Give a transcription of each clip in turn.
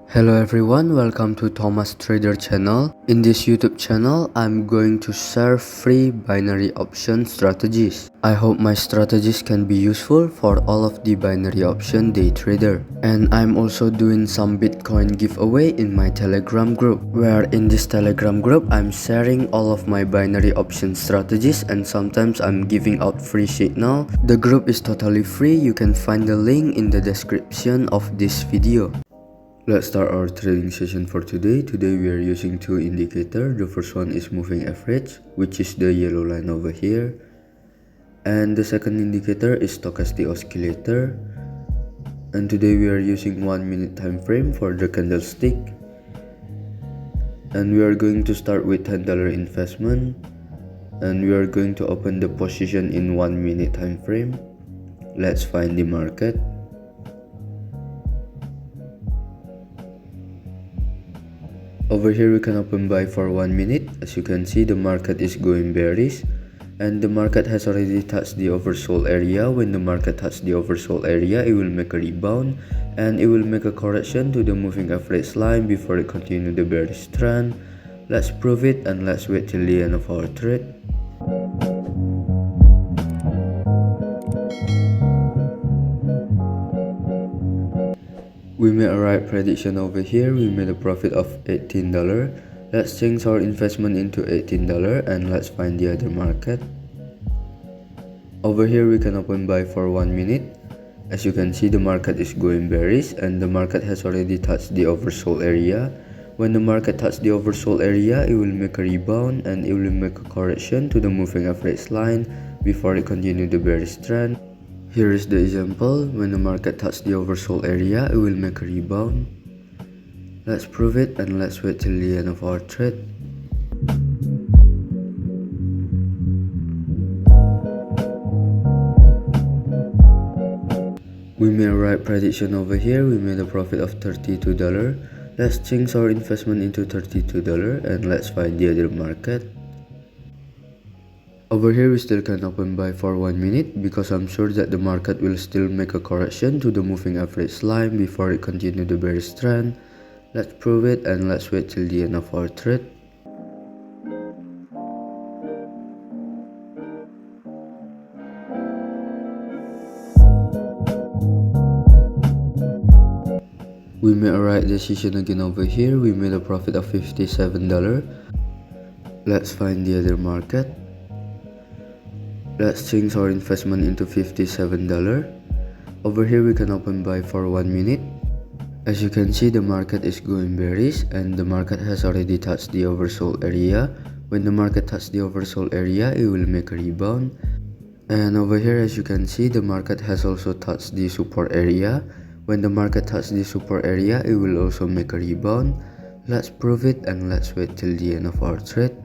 Hello everyone, welcome to Thomas Trader channel. In this YouTube channel, I'm going to share free binary option strategies. I hope my strategies can be useful for all of the binary option day trader. And I'm also doing some Bitcoin giveaway in my Telegram group, where in this Telegram group, I'm sharing all of my binary option strategies and sometimes I'm giving out free signal. The group is totally free. You can find the link in the description of this video. Let's start our trading session for today. Today we are using two indicators. The first one is moving average, which is the yellow line over here. And the second indicator is stochastic oscillator. And today we are using 1 minute time frame for the candlestick. And we are going to start with $10 investment. And we are going to open the position in 1 minute time frame. Let's find the market. Over here we can open buy for 1 minute. As you can see, the market is going bearish and the market has already touched the oversold area. When the market touches the oversold area, it will make a rebound and it will make a correction to the moving average line before it continue the bearish trend. Let's prove it and let's wait till the end of our trade. We made a right prediction over here. We made a profit of $18. Let's change our investment into $18 and let's find the other market. Over here we can open buy for 1 minute. As you can see, the market is going bearish and the market has already touched the oversold area. When the market touches the oversold area, it will make a rebound and it will make a correction to the moving average line before it continue the bearish trend. Here is the example. When the market touches the oversold area, it will make a rebound. Let's prove it and let's wait till the end of our trade. We made a right prediction over here. We made a profit of $32. Let's change our investment into $32 and let's find the other market. Over here we still can open buy for 1 minute because I'm sure that the market will still make a correction to the moving average line before it continue the bearish trend. Let's prove it and let's wait till the end of our trade. We made a right decision again over here. We made a profit of $57. Let's find the other market. Let's change our investment into $57. Over here we can open buy for 1 minute. As you can see, the market is going bearish and the market has already touched the oversold area. When the market touches the oversold area, it will make a rebound. And over here, as you can see, the market has also touched the support area. When the market touches the support area, it will also make a rebound. Let's prove it and let's wait till the end of our trade.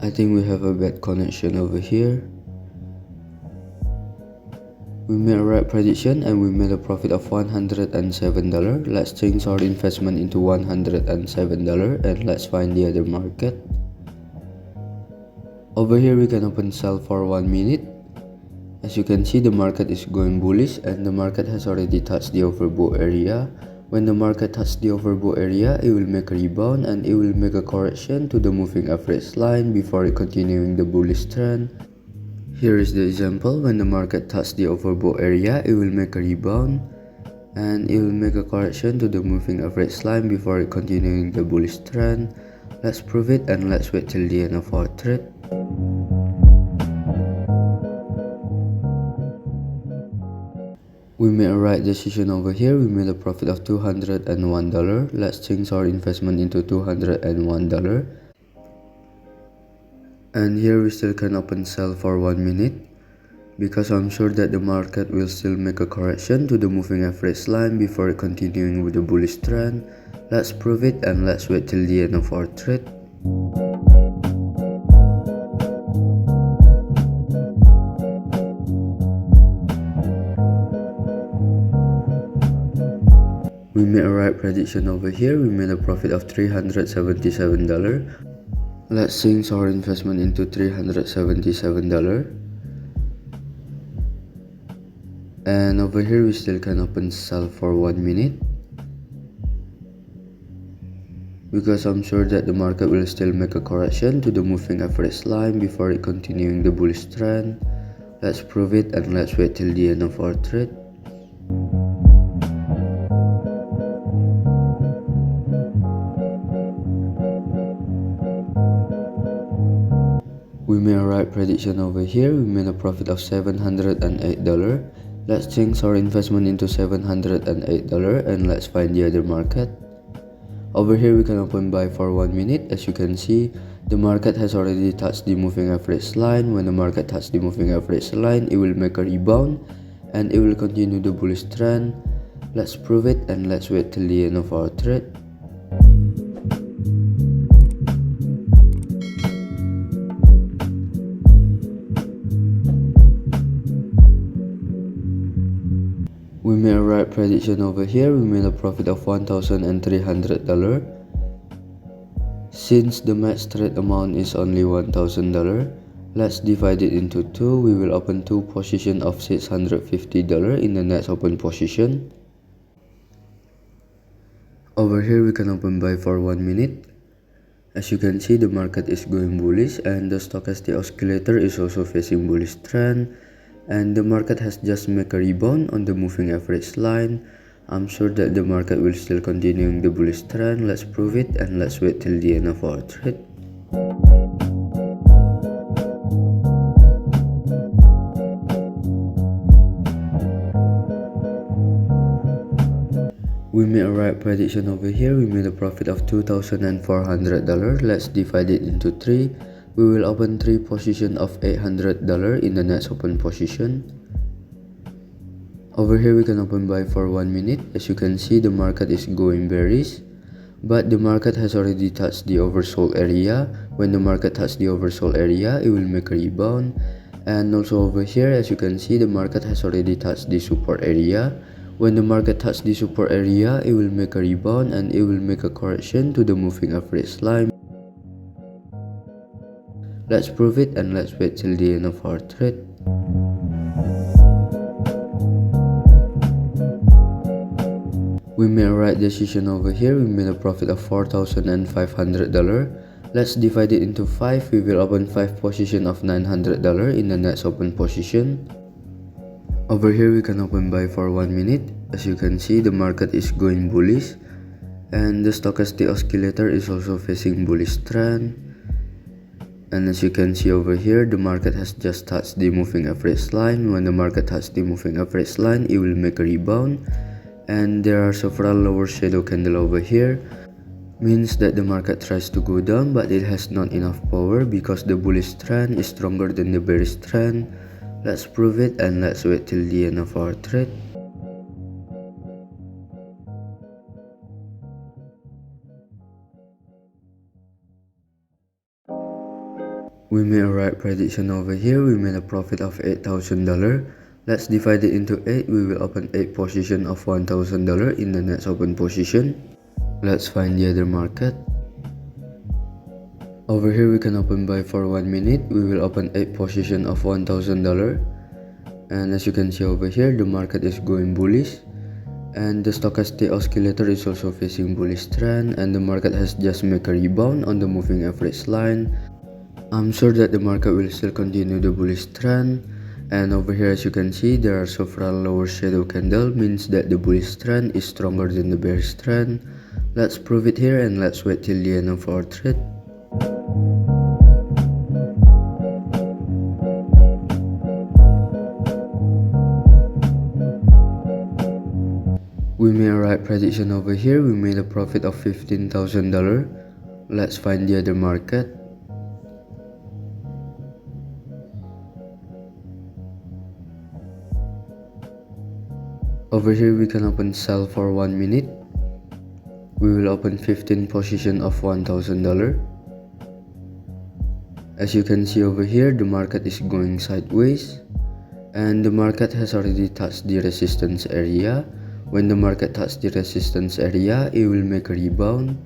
I think we have a bad connection over here. We made a right prediction and we made a profit of $107. Let's change our investment into $107 and let's find the other market. Over here we can open sell for 1 minute. As you can see, the market is going bullish and the market has already touched the overbought area. When the market touches the overbought area, it will make a rebound and it will make a correction to the moving average line before it continuing the bullish trend. Here is the example. When the market touches the overbought area, it will make a rebound and it will make a correction to the moving average line before it continuing the bullish trend. Let's prove it and let's wait till the end of our trade. We made a right decision over here. We made a profit of $201. Let's change our investment into $201. And here we still can open sell for 1 minute because I'm sure that the market will still make a correction to the moving average line before it continuing with the bullish trend. Let's prove it and let's wait till the end of our trade. We made a right prediction over here. We made a profit of $377. Let's sink our investment into $377. And over here we still can open sell for 1 minute, because I'm sure that the market will still make a correction to the moving average line before it continuing the bullish trend. Let's prove it and let's wait till the end of our trade. We made a right prediction over here. We made a profit of $708. Let's change our investment into $708 and let's find the other market. Over here we can open buy for 1 minute. As you can see, the market has already touched the moving average line. When the market touches the moving average line, it will make a rebound and it will continue the bullish trend. Let's prove it and let's wait till the end of our trade. We made a right prediction over here. We made a profit of $1,300. Since the max trade amount is only $1,000, let's divide it into 2. We will open 2 positions of $650 in the next open position. Over here we can open buy for 1 minute. As you can see, the market is going bullish and the stochastic oscillator is also facing bullish trend. And the market has just made a rebound on the moving average line. I'm sure that the market will still continuing the bullish trend. Let's prove it and let's wait till the end of our trade. We made a right prediction over here. We made a profit of $2,400. Let's divide it into 3. We will open 3 positions of $800 in the next open position. Over here we can open buy for 1 minute. As you can see, the market is going bearish, but the market has already touched the oversold area. When the market touches the oversold area, it will make a rebound. And also over here, as you can see, the market has already touched the support area. When the market touches the support area, it will make a rebound and it will make a correction to the moving average line. Let's prove it and let's wait till the end of our trade. We made a right decision over here. We made a profit of $4,500. Let's divide it into 5. We will open 5 positions of $900 in the next open position. Over here we can open buy for 1 minute. As you can see, the market is going bullish and the stochastic oscillator is also facing bullish trend. And as you can see over here, the market has just touched the moving average line. When the market touches the moving average line, it will make a rebound. And there are several lower shadow candles over here. Means that the market tries to go down, but it has not enough power because the bullish trend is stronger than the bearish trend. Let's prove it and let's wait till the end of our trade. We made a right prediction over here. We made a profit of $8,000. Let's divide it into 8. We will open 8 positions of $1,000 in the next open position. Let's find the other market. Over here we can open buy for 1 minute. We will open 8 positions of $1,000. And as you can see over here, the market is going bullish. And the stochastic oscillator is also facing bullish trend. And the market has just made a rebound on the moving average line. I'm sure that the market will still continue the bullish trend. And over here, as you can see, there are several lower shadow candles, means that the bullish trend is stronger than the bearish trend. Let's prove it here and let's wait till the end of our trade. We made a right prediction over here. We made a profit of $15,000. Let's find the other market. Over here we can open sell for 1 minute. We will open 15 positions of $1,000. As you can see over here, the market is going sideways and the market has already touched the resistance area. When the market touches the resistance area, it will make a rebound.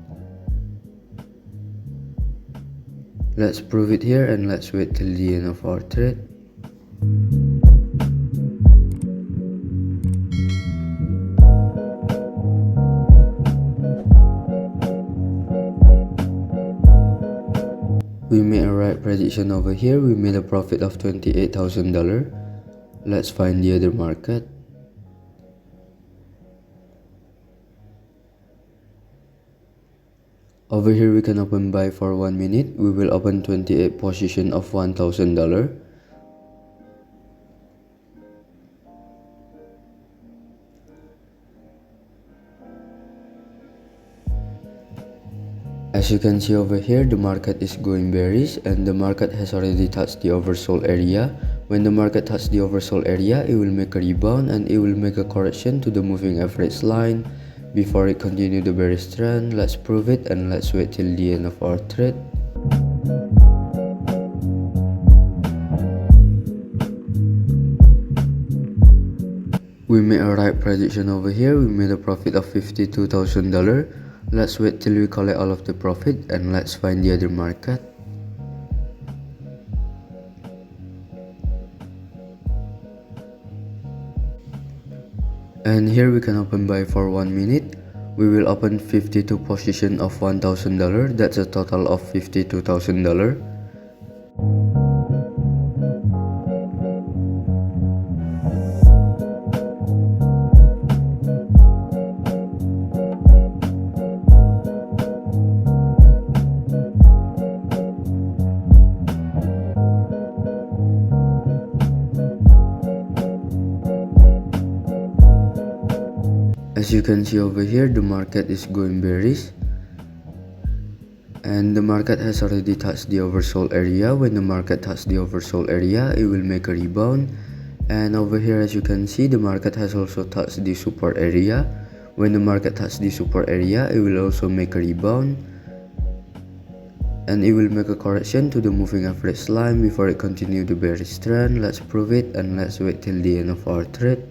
Let's prove it here and let's wait till the end of our trade. We made a right prediction over here. We made a profit of $28,000. Let's find the other market. Over here we can open buy for 1 minute. We will open 28 position of $1,000. As you can see over here, the market is going bearish and the market has already touched the oversold area. When the market touches the oversold area, it will make a rebound and it will make a correction to the moving average line before it continue the bearish trend. Let's prove it and let's wait till the end of our trade. We made a right prediction over here. We made a profit of $52,000. Let's wait till we collect all of the profit and let's find the other market. And here we can open buy for 1 minute. We will open 52 position of $1,000. That's a total of $52,000. As you can see over here, the market is going bearish and the market has already touched the oversold area. When the market touches the oversold area, it will make a rebound. And over here, as you can see, the market has also touched the support area. When the market touches the support area, it will also make a rebound and it will make a correction to the moving average line before it continue the bearish trend. Let's prove it and let's wait till the end of our trade.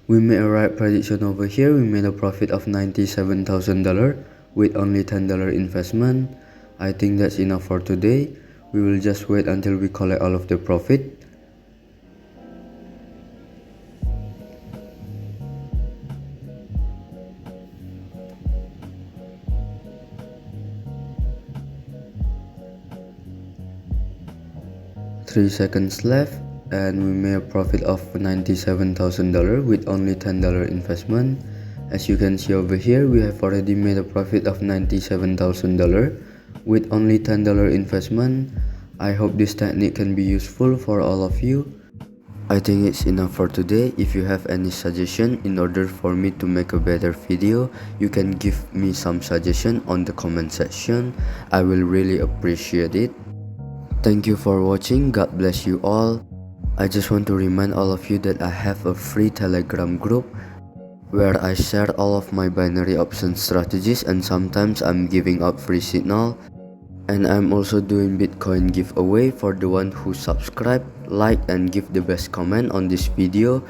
We made a right prediction over here. We made a profit of $97,000 with only $10 investment. I think that's enough for today. We will just wait until we collect all of the profit. Three seconds left. And we made a profit of $97,000 with only $10 investment. As you can see over here, we have already made a profit of $97,000 with only $10 investment. I hope this technique can be useful for all of you. I think it's enough for today. If you have any suggestion in order for me to make a better video, you can give me some suggestion on the comment section. I will really appreciate it. Thank you for watching. God bless you all. I just want to remind all of you that I have a free Telegram group where I share all of my binary option strategies and sometimes I'm giving out free signal. And I'm also doing Bitcoin giveaway for the one who subscribe, like and give the best comment on this video.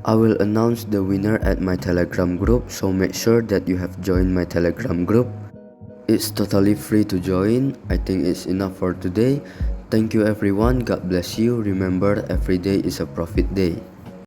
I will announce the winner at my Telegram group, so make sure that you have joined my Telegram group. It's totally free to join. I think it's enough for today. Thank you everyone. God bless you. Remember, every day is a profit day.